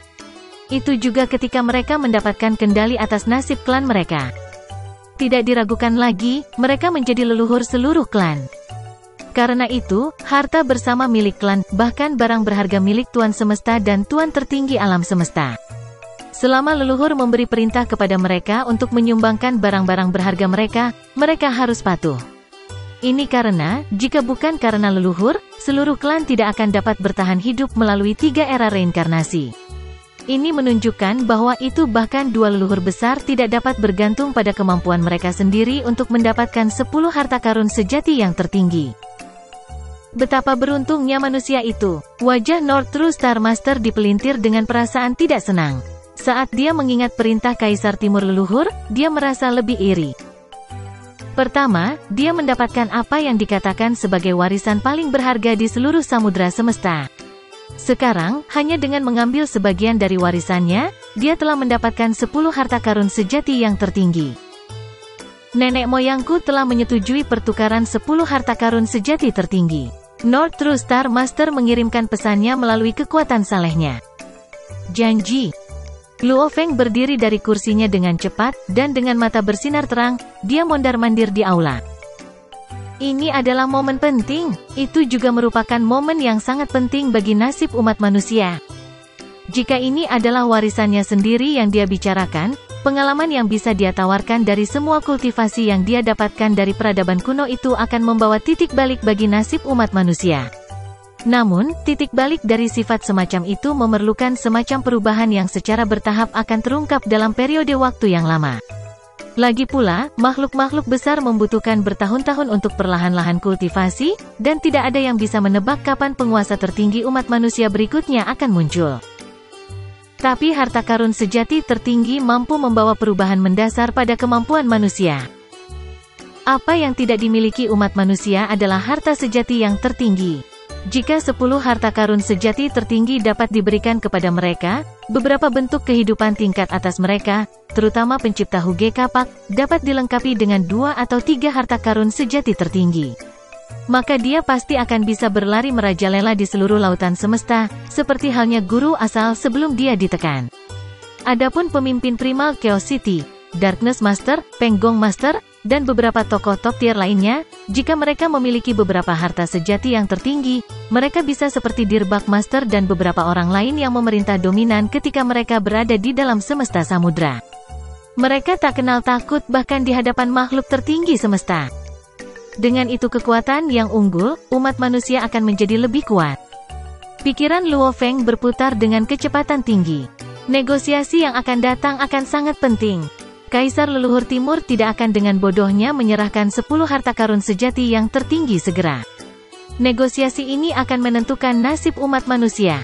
Itu juga ketika mereka mendapatkan kendali atas nasib klan mereka. Tidak diragukan lagi, mereka menjadi leluhur seluruh klan. Karena itu, harta bersama milik klan, bahkan barang berharga milik Tuan Semesta dan Tuan tertinggi alam semesta. Selama leluhur memberi perintah kepada mereka untuk menyumbangkan barang-barang berharga mereka harus patuh. Ini karena, jika bukan karena leluhur, seluruh klan tidak akan dapat bertahan hidup melalui 3 era reinkarnasi. Ini menunjukkan bahwa itu bahkan dua leluhur besar tidak dapat bergantung pada kemampuan mereka sendiri untuk mendapatkan 10 harta karun sejati yang tertinggi. Betapa beruntungnya manusia itu. Wajah North True Star Master dipelintir dengan perasaan tidak senang. Saat dia mengingat perintah Kaisar Timur leluhur, dia merasa lebih iri. Pertama, dia mendapatkan apa yang dikatakan sebagai warisan paling berharga di seluruh samudra semesta. Sekarang, hanya dengan mengambil sebagian dari warisannya, dia telah mendapatkan 10 harta karun sejati yang tertinggi. Nenek moyangku telah menyetujui pertukaran 10 harta karun sejati tertinggi. North True Star Master mengirimkan pesannya melalui kekuatan salehnya. Janji. Luo Feng berdiri dari kursinya dengan cepat, dan dengan mata bersinar terang, dia mondar-mandir di aula. Ini adalah momen penting. Itu juga merupakan momen yang sangat penting bagi nasib umat manusia. Jika ini adalah warisannya sendiri yang dia bicarakan, pengalaman yang bisa dia tawarkan dari semua kultivasi yang dia dapatkan dari peradaban kuno itu akan membawa titik balik bagi nasib umat manusia. Namun, titik balik dari sifat semacam itu memerlukan semacam perubahan yang secara bertahap akan terungkap dalam periode waktu yang lama. Lagi pula, makhluk-makhluk besar membutuhkan bertahun-tahun untuk perlahan-lahan kultivasi, dan tidak ada yang bisa menebak kapan penguasa tertinggi umat manusia berikutnya akan muncul. Tapi harta karun sejati tertinggi mampu membawa perubahan mendasar pada kemampuan manusia. Apa yang tidak dimiliki umat manusia adalah harta sejati yang tertinggi. Jika 10 harta karun sejati tertinggi dapat diberikan kepada mereka, beberapa bentuk kehidupan tingkat atas mereka, terutama pencipta Huge Kapak, dapat dilengkapi dengan 2 atau 3 harta karun sejati tertinggi. Maka dia pasti akan bisa berlari merajalela di seluruh lautan semesta, seperti halnya guru asal sebelum dia ditekan. Adapun pemimpin primal Chaos City, Darkness Master, Penggong Master, dan beberapa tokoh top tier lainnya, jika mereka memiliki beberapa harta sejati yang tertinggi, mereka bisa seperti Dirbak Master dan beberapa orang lain yang memerintah dominan ketika mereka berada di dalam semesta samudra. Mereka tak kenal takut bahkan di hadapan makhluk tertinggi semesta. Dengan itu kekuatan yang unggul, umat manusia akan menjadi lebih kuat. Pikiran Luo Feng berputar dengan kecepatan tinggi. Negosiasi yang akan datang akan sangat penting. Kaisar leluhur timur tidak akan dengan bodohnya menyerahkan 10 harta karun sejati yang tertinggi segera. Negosiasi ini akan menentukan nasib umat manusia.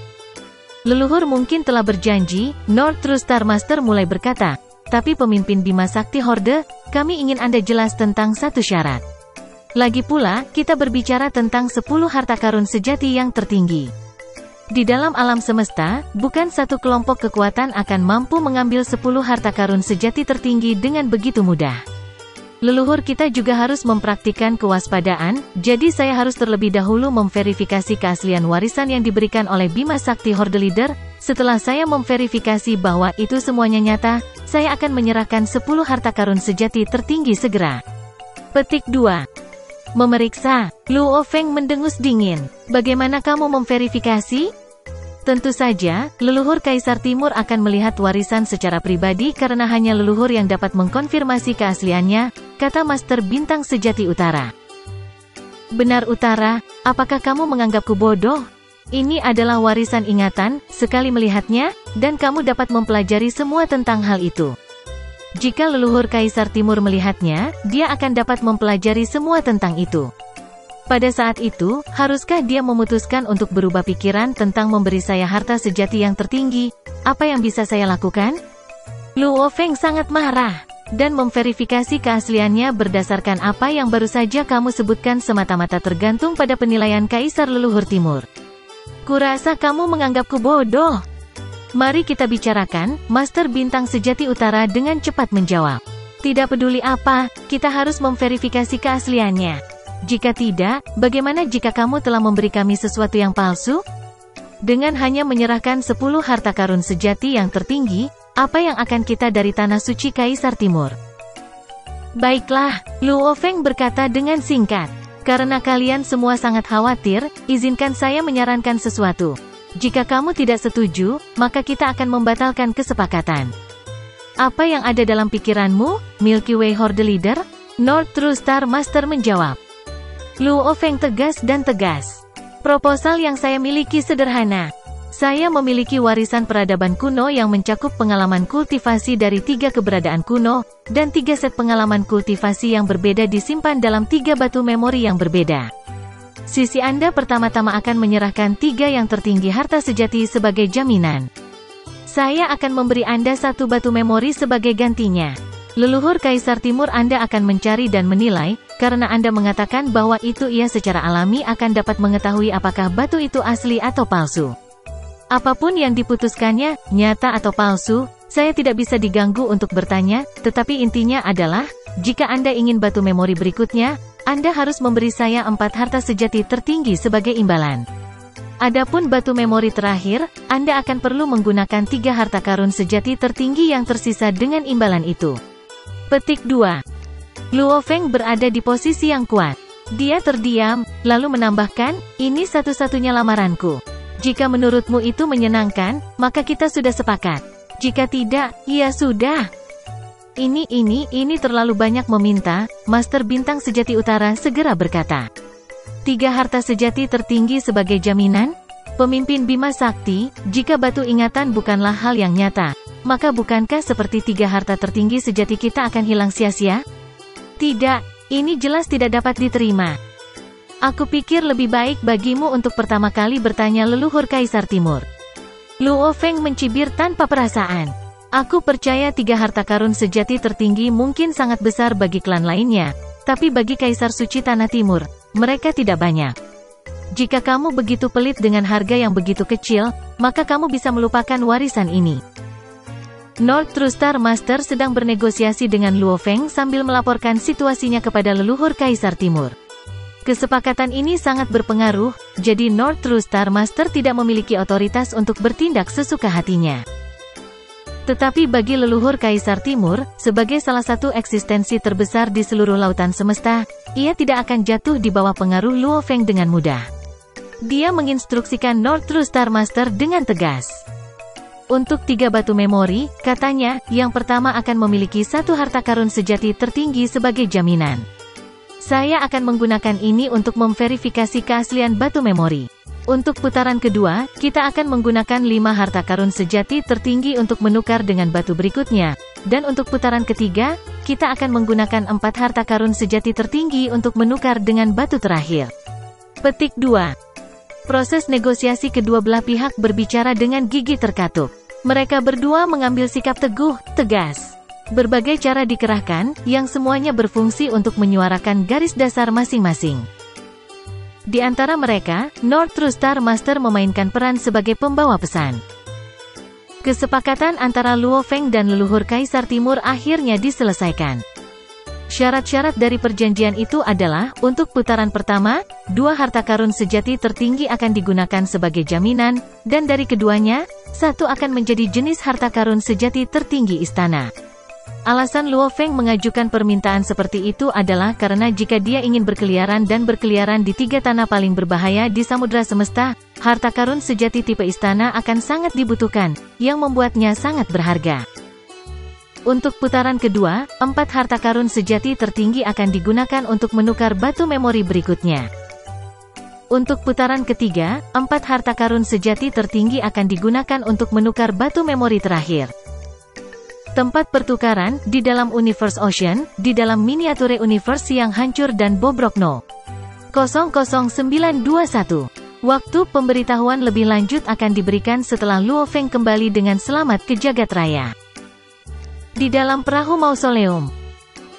Leluhur mungkin telah berjanji, North True Star Master mulai berkata, tapi pemimpin Bima Sakti Horde, kami ingin Anda jelas tentang satu syarat. Lagi pula, kita berbicara tentang 10 harta karun sejati yang tertinggi. Di dalam alam semesta, bukan satu kelompok kekuatan akan mampu mengambil 10 harta karun sejati tertinggi dengan begitu mudah. Leluhur kita juga harus mempraktikkan kewaspadaan, jadi saya harus terlebih dahulu memverifikasi keaslian warisan yang diberikan oleh Bima Sakti Horde Leader. Setelah saya memverifikasi bahwa itu semuanya nyata, saya akan menyerahkan 10 harta karun sejati tertinggi segera. Petik 2. Memeriksa. Luo Feng mendengus dingin. Bagaimana kamu memverifikasi? Tentu saja, leluhur Kaisar Timur akan melihat warisan secara pribadi karena hanya leluhur yang dapat mengkonfirmasi keasliannya, kata Master Bintang Sejati Utara. Benar Utara, apakah kamu menganggapku bodoh? Ini adalah warisan ingatan, sekali melihatnya, dan kamu dapat mempelajari semua tentang hal itu. Jika leluhur Kaisar Timur melihatnya, dia akan dapat mempelajari semua tentang itu. Pada saat itu, haruskah dia memutuskan untuk berubah pikiran tentang memberi saya harta sejati yang tertinggi? Apa yang bisa saya lakukan? Luo Feng sangat marah, dan memverifikasi keasliannya berdasarkan apa yang baru saja kamu sebutkan semata-mata tergantung pada penilaian Kaisar Leluhur Timur. Kurasa kamu menganggapku bodoh. Mari kita bicarakan, Master Bintang Sejati Utara dengan cepat menjawab. Tidak peduli apa, kita harus memverifikasi keasliannya. Jika tidak, bagaimana jika kamu telah memberi kami sesuatu yang palsu? Dengan hanya menyerahkan 10 harta karun sejati yang tertinggi, apa yang akan kita dari Tanah Suci Kaisar Timur? Baiklah, Luo Feng berkata dengan singkat. Karena kalian semua sangat khawatir, izinkan saya menyarankan sesuatu. Jika kamu tidak setuju, maka kita akan membatalkan kesepakatan. Apa yang ada dalam pikiranmu, Milky Way Horde Leader? North True Star Master menjawab. Luo Feng tegas dan tegas. Proposal yang saya miliki sederhana. Saya memiliki warisan peradaban kuno yang mencakup pengalaman kultivasi dari 3 keberadaan kuno, dan 3 set pengalaman kultivasi yang berbeda disimpan dalam 3 batu memori yang berbeda. Sisi Anda pertama-tama akan menyerahkan 3 yang tertinggi harta sejati sebagai jaminan. Saya akan memberi Anda 1 batu memori sebagai gantinya. Leluhur Kaisar Timur Anda akan mencari dan menilai, karena Anda mengatakan bahwa itu ia secara alami akan dapat mengetahui apakah batu itu asli atau palsu. Apapun yang diputuskannya, nyata atau palsu, saya tidak bisa diganggu untuk bertanya, tetapi intinya adalah, jika Anda ingin batu memori berikutnya, Anda harus memberi saya 4 harta sejati tertinggi sebagai imbalan. Adapun batu memori terakhir, Anda akan perlu menggunakan 3 harta karun sejati tertinggi yang tersisa dengan imbalan itu. Petik 2. Luo Feng berada di posisi yang kuat. Dia terdiam, lalu menambahkan, ini satu-satunya lamaranku. Jika menurutmu itu menyenangkan, maka kita sudah sepakat. Jika tidak, ya sudah. Ini terlalu banyak meminta, Master Bintang Sejati Utara segera berkata. 3 harta sejati tertinggi sebagai jaminan? Pemimpin Bima Sakti, jika batu ingatan bukanlah hal yang nyata, maka bukankah seperti 3 harta tertinggi sejati kita akan hilang sia-sia? Tidak, ini jelas tidak dapat diterima. Aku pikir lebih baik bagimu untuk pertama kali bertanya leluhur Kaisar Timur. Luo Feng mencibir tanpa perasaan. Aku percaya 3 harta karun sejati tertinggi mungkin sangat besar bagi klan lainnya, tapi bagi Kaisar Suci Tanah Timur, mereka tidak banyak. Jika kamu begitu pelit dengan harga yang begitu kecil, maka kamu bisa melupakan warisan ini. North True Star Master sedang bernegosiasi dengan Luo Feng sambil melaporkan situasinya kepada leluhur Kaisar Timur. Kesepakatan ini sangat berpengaruh, jadi North True Star Master tidak memiliki otoritas untuk bertindak sesuka hatinya. Tetapi bagi leluhur Kaisar Timur, sebagai salah satu eksistensi terbesar di seluruh lautan semesta, ia tidak akan jatuh di bawah pengaruh Luo Feng dengan mudah. Dia menginstruksikan North True Star Master dengan tegas. Untuk 3 batu memori, katanya, yang pertama akan memiliki 1 harta karun sejati tertinggi sebagai jaminan. Saya akan menggunakan ini untuk memverifikasi keaslian batu memori. Untuk putaran kedua, kita akan menggunakan 5 harta karun sejati tertinggi untuk menukar dengan batu berikutnya. Dan untuk putaran ketiga, kita akan menggunakan 4 harta karun sejati tertinggi untuk menukar dengan batu terakhir. Petik 2. Proses negosiasi kedua belah pihak berbicara dengan gigi terkatup. Mereka berdua mengambil sikap teguh, tegas. Berbagai cara dikerahkan, yang semuanya berfungsi untuk menyuarakan garis dasar masing-masing. Di antara mereka, North True Star Master memainkan peran sebagai pembawa pesan. Kesepakatan antara Luo Feng dan leluhur Kaisar Timur akhirnya diselesaikan. Syarat-syarat dari perjanjian itu adalah, untuk putaran pertama, 2 harta karun sejati tertinggi akan digunakan sebagai jaminan, dan dari keduanya, 1 akan menjadi jenis harta karun sejati tertinggi istana. Alasan Luo Feng mengajukan permintaan seperti itu adalah karena jika dia ingin berkeliaran di 3 tanah paling berbahaya di samudra semesta, harta karun sejati tipe istana akan sangat dibutuhkan, yang membuatnya sangat berharga. Untuk putaran kedua, 4 harta karun sejati tertinggi akan digunakan untuk menukar batu memori berikutnya. Untuk putaran ketiga, 4 harta karun sejati tertinggi akan digunakan untuk menukar batu memori terakhir. Tempat pertukaran, di dalam Universe Ocean, di dalam miniature universe yang hancur dan bobrok No. 00921. Waktu pemberitahuan lebih lanjut akan diberikan setelah Luo Feng kembali dengan selamat ke jagat raya. Di dalam perahu mausoleum.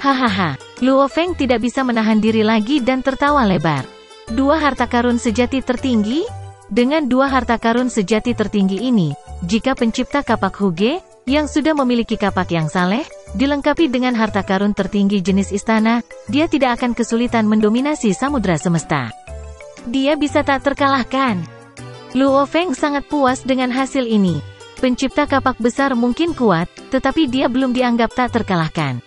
Hahaha, Luo Feng tidak bisa menahan diri lagi dan tertawa lebar. 2 harta karun sejati tertinggi? Dengan 2 harta karun sejati tertinggi ini, jika pencipta kapak Huge, yang sudah memiliki kapak yang saleh, dilengkapi dengan harta karun tertinggi jenis istana, dia tidak akan kesulitan mendominasi samudra semesta. Dia bisa tak terkalahkan. Luo Feng sangat puas dengan hasil ini. Pencipta kapak besar mungkin kuat, tetapi dia belum dianggap tak terkalahkan.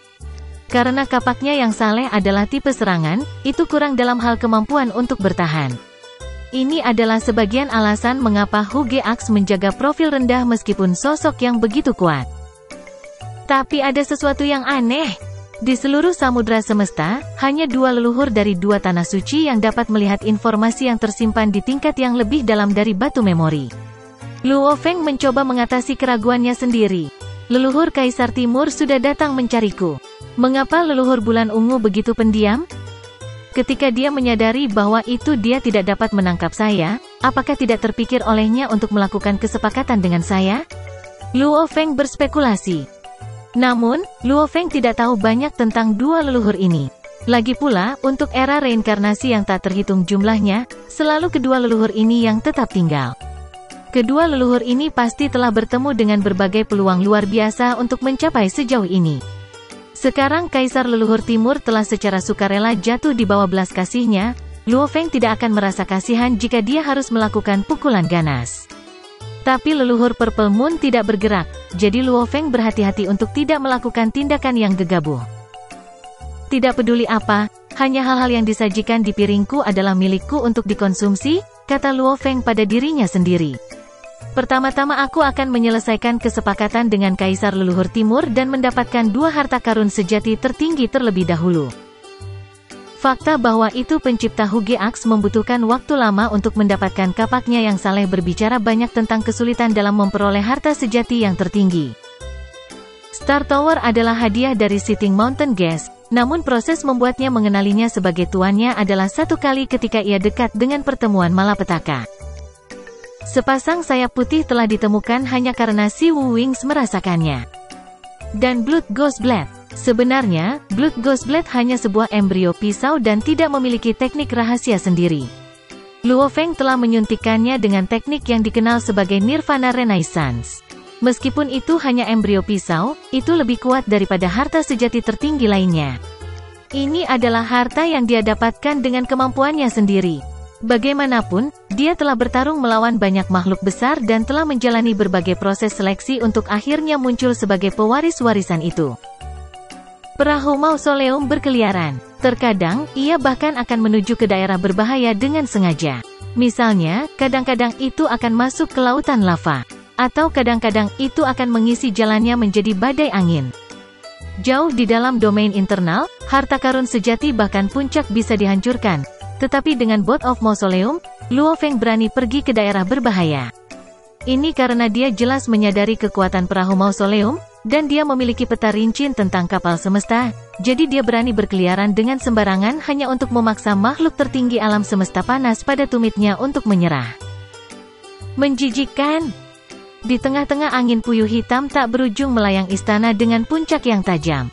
Karena kapaknya yang saleh adalah tipe serangan, itu kurang dalam hal kemampuan untuk bertahan. Ini adalah sebagian alasan mengapa Huge Axe menjaga profil rendah meskipun sosok yang begitu kuat. Tapi ada sesuatu yang aneh. Di seluruh samudra semesta, hanya 2 leluhur dari 2 tanah suci yang dapat melihat informasi yang tersimpan di tingkat yang lebih dalam dari batu memori. Luo Feng mencoba mengatasi keraguannya sendiri. Leluhur Kaisar Timur sudah datang mencariku. Mengapa leluhur bulan ungu begitu pendiam? Ketika dia menyadari bahwa itu dia tidak dapat menangkap saya, apakah tidak terpikir olehnya untuk melakukan kesepakatan dengan saya? Luo Feng berspekulasi. Namun, Luo Feng tidak tahu banyak tentang 2 leluhur ini. Lagi pula, untuk era reinkarnasi yang tak terhitung jumlahnya, selalu kedua leluhur ini yang tetap tinggal. Kedua leluhur ini pasti telah bertemu dengan berbagai peluang luar biasa untuk mencapai sejauh ini. Sekarang Kaisar Leluhur Timur telah secara sukarela jatuh di bawah belas kasihnya, Luo Feng tidak akan merasa kasihan jika dia harus melakukan pukulan ganas. Tapi leluhur Purple Moon tidak bergerak, jadi Luo Feng berhati-hati untuk tidak melakukan tindakan yang gegabah. Tidak peduli apa, hanya hal-hal yang disajikan di piringku adalah milikku untuk dikonsumsi, kata Luo Feng pada dirinya sendiri. Pertama-tama aku akan menyelesaikan kesepakatan dengan Kaisar Leluhur Timur dan mendapatkan 2 harta karun sejati tertinggi terlebih dahulu. Fakta bahwa itu pencipta Huge Axe membutuhkan waktu lama untuk mendapatkan kapaknya yang saleh berbicara banyak tentang kesulitan dalam memperoleh harta sejati yang tertinggi. Star Tower adalah hadiah dari Sitting Mountain Gas, namun proses membuatnya mengenalinya sebagai tuannya adalah 1 kali ketika ia dekat dengan pertemuan malapetaka. Sepasang sayap putih telah ditemukan hanya karena si Wu Wings merasakannya. Dan Blood Ghost Blade. Sebenarnya, Blood Ghost Blade hanya sebuah embrio pisau dan tidak memiliki teknik rahasia sendiri. Luo Feng telah menyuntikkannya dengan teknik yang dikenal sebagai Nirvana Renaissance. Meskipun itu hanya embrio pisau, itu lebih kuat daripada harta sejati tertinggi lainnya. Ini adalah harta yang dia dapatkan dengan kemampuannya sendiri. Bagaimanapun, dia telah bertarung melawan banyak makhluk besar dan telah menjalani berbagai proses seleksi untuk akhirnya muncul sebagai pewaris warisan itu. Perahu mausoleum berkeliaran. Terkadang, ia bahkan akan menuju ke daerah berbahaya dengan sengaja. Misalnya, kadang-kadang itu akan masuk ke lautan lava. Atau kadang-kadang itu akan mengisi jalannya menjadi badai angin. Jauh di dalam domain internal, harta karun sejati bahkan puncak bisa dihancurkan. Tetapi dengan Boat of Mausoleum, Luo Feng berani pergi ke daerah berbahaya. Ini karena dia jelas menyadari kekuatan perahu mausoleum, dan dia memiliki peta rinci tentang kapal semesta, jadi dia berani berkeliaran dengan sembarangan hanya untuk memaksa makhluk tertinggi alam semesta panas pada tumitnya untuk menyerah. Menjijikkan! Di tengah-tengah angin puyuh hitam tak berujung melayang istana dengan puncak yang tajam.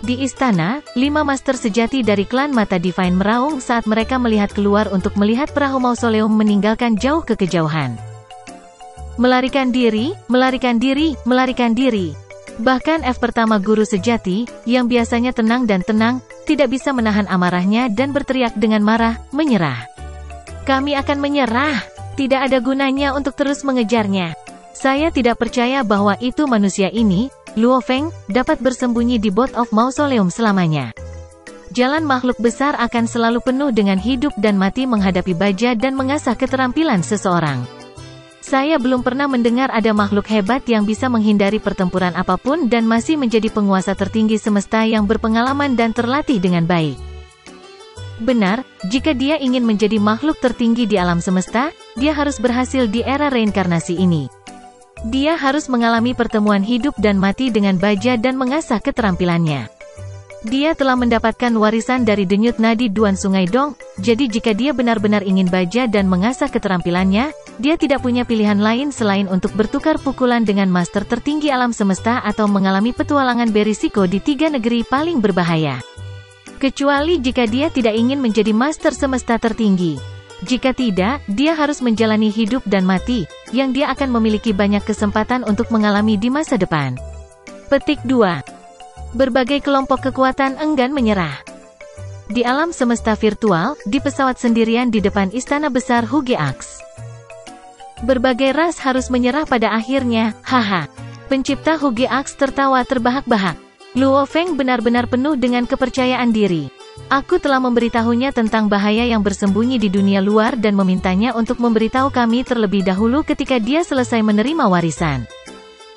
Di istana, 5 master sejati dari klan Mata Divine meraung saat mereka melihat keluar untuk melihat perahu mausoleum meninggalkan jauh ke kejauhan. Melarikan diri, melarikan diri, melarikan diri. Bahkan F pertama guru sejati, yang biasanya tenang dan tenang, tidak bisa menahan amarahnya dan berteriak dengan marah, menyerah. Kami akan menyerah, tidak ada gunanya untuk terus mengejarnya. Saya tidak percaya bahwa itu manusia ini, Luo Feng, dapat bersembunyi di Boat of Mausoleum selamanya. Jalan makhluk besar akan selalu penuh dengan hidup dan mati menghadapi baja dan mengasah keterampilan seseorang. Saya belum pernah mendengar ada makhluk hebat yang bisa menghindari pertempuran apapun dan masih menjadi penguasa tertinggi semesta yang berpengalaman dan terlatih dengan baik. Benar, jika dia ingin menjadi makhluk tertinggi di alam semesta, dia harus berhasil di era reinkarnasi ini. Dia harus mengalami pertemuan hidup dan mati dengan baja dan mengasah keterampilannya. Dia telah mendapatkan warisan dari denyut nadi Duan Sungai Dong, jadi jika dia benar-benar ingin baja dan mengasah keterampilannya, dia tidak punya pilihan lain selain untuk bertukar pukulan dengan master tertinggi alam semesta atau mengalami petualangan berisiko di 3 negeri paling berbahaya. Kecuali jika dia tidak ingin menjadi master semesta tertinggi. Jika tidak, dia harus menjalani hidup dan mati, yang dia akan memiliki banyak kesempatan untuk mengalami di masa depan. Petik 2. Berbagai kelompok kekuatan enggan menyerah. Di alam semesta virtual, di pesawat sendirian di depan istana besar Hugeax. Berbagai ras harus menyerah pada akhirnya, haha. Pencipta Hugeax tertawa terbahak-bahak. Luo Feng benar-benar penuh dengan kepercayaan diri. Aku telah memberitahunya tentang bahaya yang bersembunyi di dunia luar dan memintanya untuk memberitahu kami terlebih dahulu ketika dia selesai menerima warisan.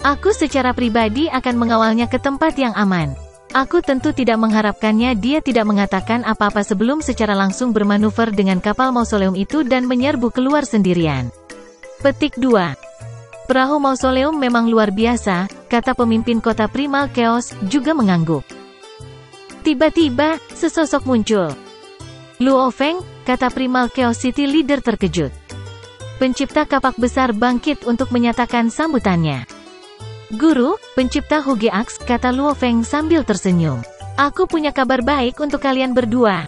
Aku secara pribadi akan mengawalnya ke tempat yang aman. Aku tentu tidak mengharapkannya dia tidak mengatakan apa-apa sebelum secara langsung bermanuver dengan kapal mausoleum itu dan menyerbu keluar sendirian. Petik 2. Perahu mausoleum memang luar biasa, kata pemimpin kota Primal Chaos, juga mengangguk. Tiba-tiba, sesosok muncul. Luo Feng, kata Primal Chaos City Leader terkejut. Pencipta kapak besar bangkit untuk menyatakan sambutannya. Guru, pencipta Hugeax, kata Luo Feng sambil tersenyum. Aku punya kabar baik untuk kalian berdua.